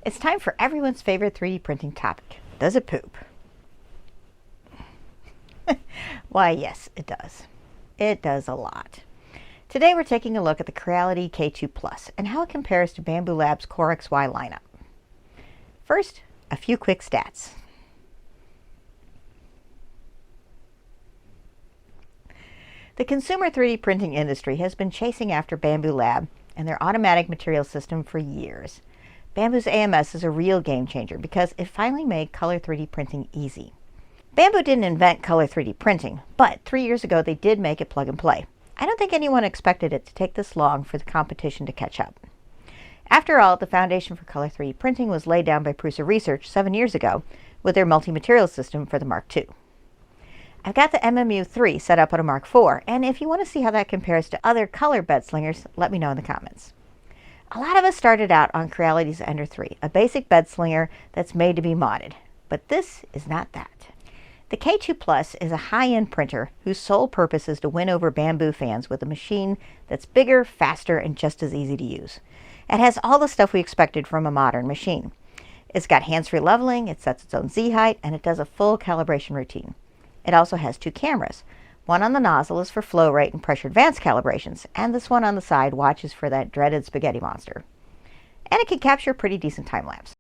It's time for everyone's favorite 3D printing topic. Does it poop? Why, yes, it does. It does a lot. Today we're taking a look at the Creality K2Plus and how it compares to Bambu Lab's Core XY lineup. First, a few quick stats. The consumer 3D printing industry has been chasing after Bambu Lab and their automatic material system for years. Bambu's AMS is a real game changer because it finally made color 3D printing easy. Bambu didn't invent color 3D printing, but 3 years ago they did make it plug and play. I don't think anyone expected it to take this long for the competition to catch up. After all, the foundation for color 3D printing was laid down by Prusa Research 7 years ago with their multi-material system for the Mark II. I've got the MMU3 set up on a Mark IV, and if you want to see how that compares to other color bed slingers, let me know in the comments. A lot of us started out on Creality's Ender 3, a basic bed slinger that's made to be modded, but this is not that. The K2 Plus is a high-end printer whose sole purpose is to win over Bambu fans with a machine that's bigger, faster, and just as easy to use. It has all the stuff we expected from a modern machine. It's got hands-free leveling, it sets its own Z height, and it does a full calibration routine. It also has 2 cameras. One on the nozzle is for flow rate and pressure advance calibrations, and this one on the side watches for that dreaded spaghetti monster. And it can capture a pretty decent time lapse.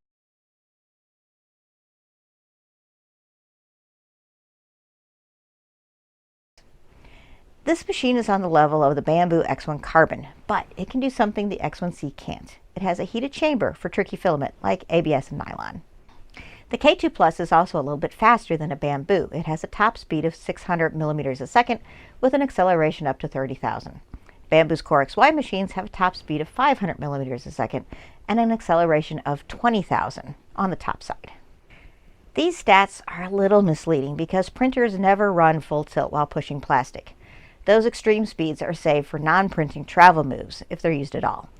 This machine is on the level of the Bambu X1 Carbon, but it can do something the X1C can't. It has a heated chamber for tricky filament like ABS and nylon. The K2 Plus is also a little bit faster than a Bambu. It has a top speed of 600 millimeters a second with an acceleration up to 30,000. Bambu's Core XY machines have a top speed of 500 millimeters a second and an acceleration of 20,000 on the top side. These stats are a little misleading because printers never run full tilt while pushing plastic. Those extreme speeds are saved for non-printing travel moves, if they're used at all.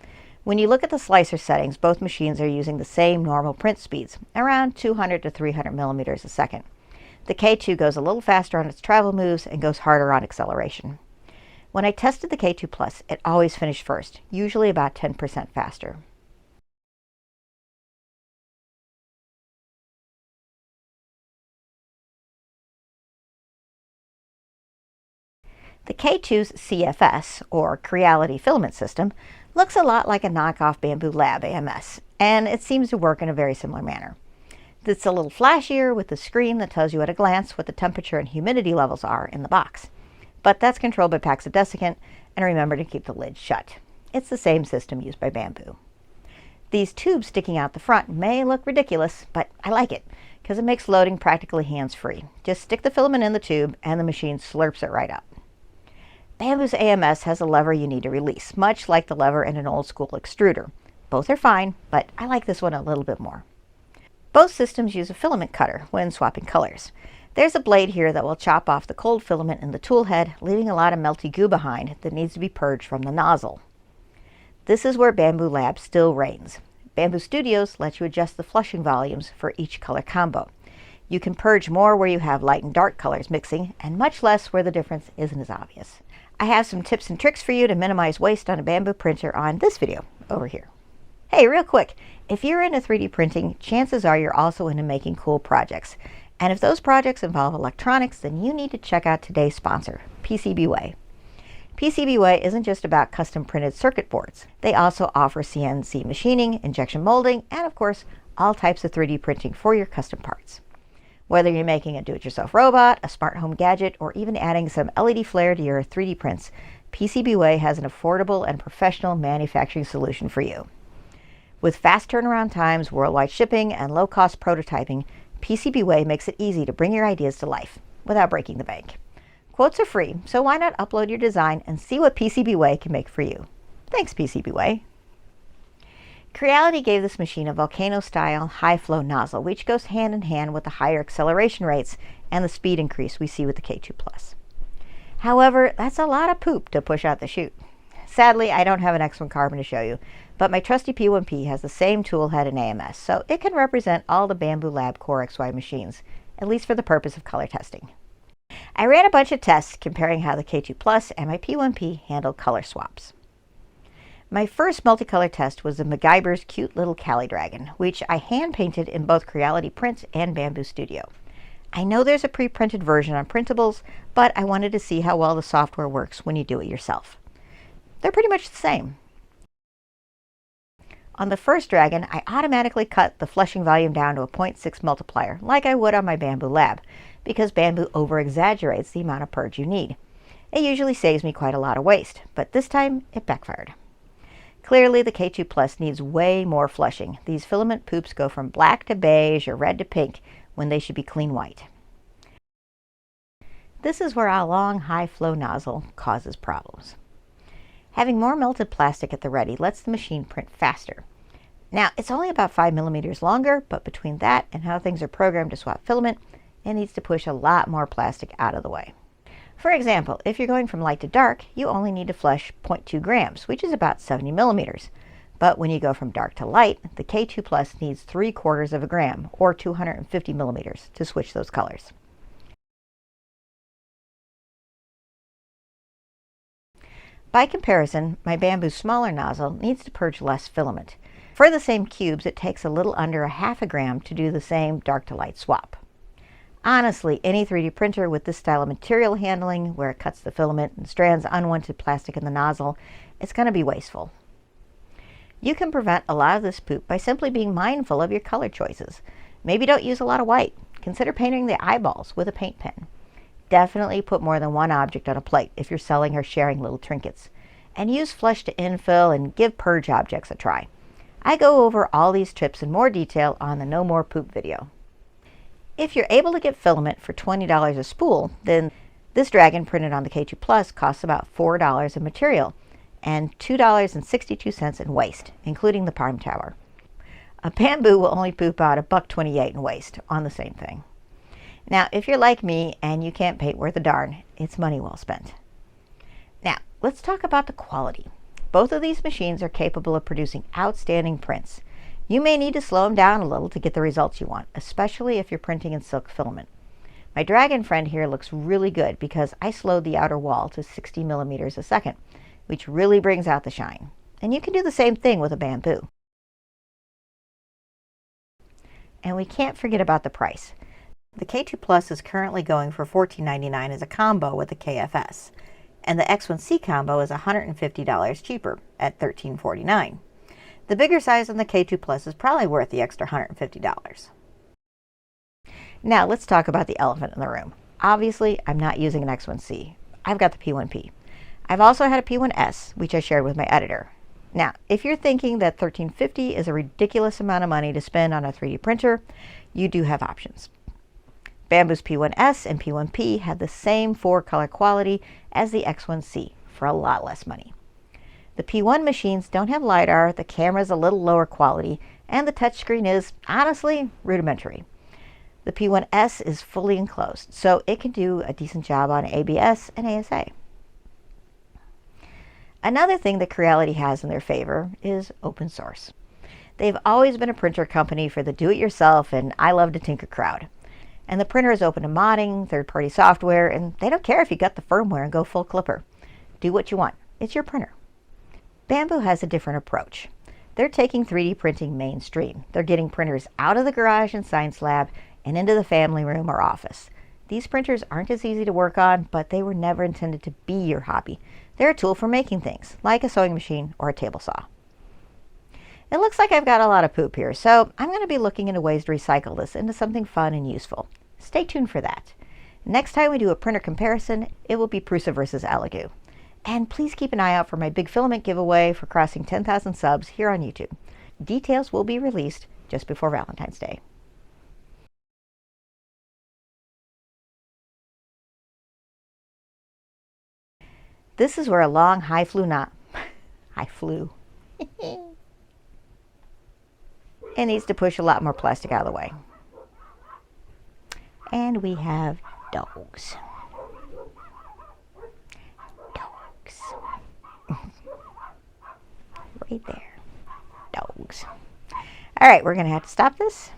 When you look at the slicer settings, both machines are using the same normal print speeds, around 200 to 300 millimeters a second. The K2 goes a little faster on its travel moves and goes harder on acceleration. When I tested the K2 Plus, it always finished first, usually about 10% faster. The K2's CFS, or Creality filament system, looks a lot like a knockoff Bambu Lab AMS, and it seems to work in a very similar manner. It's a little flashier with a screen that tells you at a glance what the temperature and humidity levels are in the box. But that's controlled by packs of desiccant, and remember to keep the lid shut. It's the same system used by Bambu. These tubes sticking out the front may look ridiculous, but I like it because it makes loading practically hands-free. Just stick the filament in the tube and the machine slurps it right up. Bambu's AMS has a lever you need to release, much like the lever in an old-school extruder. Both are fine, but I like this one a little bit more. Both systems use a filament cutter when swapping colors. There's a blade here that will chop off the cold filament in the tool head, leaving a lot of melty goo behind that needs to be purged from the nozzle. This is where Bambu Lab still reigns. Bambu Studios lets you adjust the flushing volumes for each color combo. You can purge more where you have light and dark colors mixing, and much less where the difference isn't as obvious. I have some tips and tricks for you to minimize waste on a Bambu printer on this video over here. Hey, real quick, if you're into 3D printing, chances are you're also into making cool projects. And if those projects involve electronics, then you need to check out today's sponsor, PCBWay. PCBWay isn't just about custom printed circuit boards. They also offer CNC machining, injection molding, and of course, all types of 3D printing for your custom parts. Whether you're making a do-it-yourself robot, a smart home gadget, or even adding some LED flare to your 3D prints, PCBWay has an affordable and professional manufacturing solution for you. With fast turnaround times, worldwide shipping, and low-cost prototyping, PCBWay makes it easy to bring your ideas to life without breaking the bank. Quotes are free, so why not upload your design and see what PCBWay can make for you. Thanks, PCBWay. Creality gave this machine a volcano-style high-flow nozzle, which goes hand in hand with the higher acceleration rates and the speed increase we see with the K2 Plus. However, that's a lot of poop to push out the chute. Sadly, I don't have an X1 Carbon to show you, but my trusty P1P has the same tool head and AMS, so it can represent all the Bambu Lab Core XY machines, at least for the purpose of color testing. I ran a bunch of tests comparing how the K2 Plus and my P1P handled color swaps. My first multicolor test was the MacGyver's cute little Cali Dragon, which I hand painted in both Creality Print and Bambu Studio. I know there's a pre-printed version on printables, but I wanted to see how well the software works when you do it yourself. They're pretty much the same. On the first dragon, I automatically cut the flushing volume down to a 0.6 multiplier, like I would on my Bambu Lab, because Bambu over-exaggerates the amount of purge you need. It usually saves me quite a lot of waste, but this time it backfired. Clearly, the K2Plus needs way more flushing. These filament poops go from black to beige or red to pink when they should be clean white. This is where our long, high-flow nozzle causes problems. Having more melted plastic at the ready lets the machine print faster. Now, it's only about 5 millimeters longer, but between that and how things are programmed to swap filament, it needs to push a lot more plastic out of the way. For example, if you're going from light to dark, you only need to flush 0.2 grams, which is about 70 millimeters. But when you go from dark to light, the K2 Plus needs 3/4 of a gram, or 250 millimeters, to switch those colors. By comparison, my Bambu smaller nozzle needs to purge less filament. For the same cubes, it takes a little under 1/2 gram to do the same dark to light swap. Honestly, any 3D printer with this style of material handling, where it cuts the filament and strands unwanted plastic in the nozzle, is going to be wasteful. You can prevent a lot of this poop by simply being mindful of your color choices. Maybe don't use a lot of white. Consider painting the eyeballs with a paint pen. Definitely put more than one object on a plate if you're selling or sharing little trinkets. And use flush to infill and give purge objects a try. I go over all these tips in more detail on the No More Poop video. If you're able to get filament for $20 a spool, then this dragon printed on the K2 Plus costs about $4 in material and $2.62 in waste, including the prime tower. A Bambu will only poop out $1.28 in waste on the same thing. Now, if you're like me and you can't paint worth a darn, it's money well spent. Now, let's talk about the quality. Both of these machines are capable of producing outstanding prints. You may need to slow them down a little to get the results you want, especially if you're printing in silk filament. My dragon friend here looks really good because I slowed the outer wall to 60 millimeters a second, which really brings out the shine. And you can do the same thing with a Bambu. And we can't forget about the price. The K2 Plus is currently going for $14.99 as a combo with the KFS, and the X1C combo is $150 cheaper at $13.49. The bigger size on the K2 Plus is probably worth the extra $150. Now let's talk about the elephant in the room. Obviously, I'm not using an X1C. I've got the P1P. I've also had a P1S, which I shared with my editor. Now, if you're thinking that $13.50 is a ridiculous amount of money to spend on a 3D printer, you do have options. Bambu's P1S and P1P have the same 4-color quality as the X1C for a lot less money. The P1 machines don't have LiDAR, the camera's a little lower quality, and the touchscreen is, honestly, rudimentary. The P1S is fully enclosed, so it can do a decent job on ABS and ASA. Another thing that Creality has in their favor is open source. They've always been a printer company for the do-it-yourself and I love to tinker crowd. And the printer is open to modding, third-party software, and they don't care if you got the firmware and go full clipper. Do what you want. It's your printer. Bambu has a different approach. They're taking 3D printing mainstream. They're getting printers out of the garage and science lab and into the family room or office. These printers aren't as easy to work on, but they were never intended to be your hobby. They're a tool for making things, like a sewing machine or a table saw. It looks like I've got a lot of poop here, so I'm going to be looking into ways to recycle this into something fun and useful. Stay tuned for that. Next time we do a printer comparison, it will be Prusa versus Elegoo. And please keep an eye out for my big filament giveaway for crossing 10,000 subs here on YouTube. Details will be released just before Valentine's Day. This is where a long high flew it needs to push a lot more plastic out of the way. And we have dogs. Right there. Dogs. All right, we're going to have to stop this.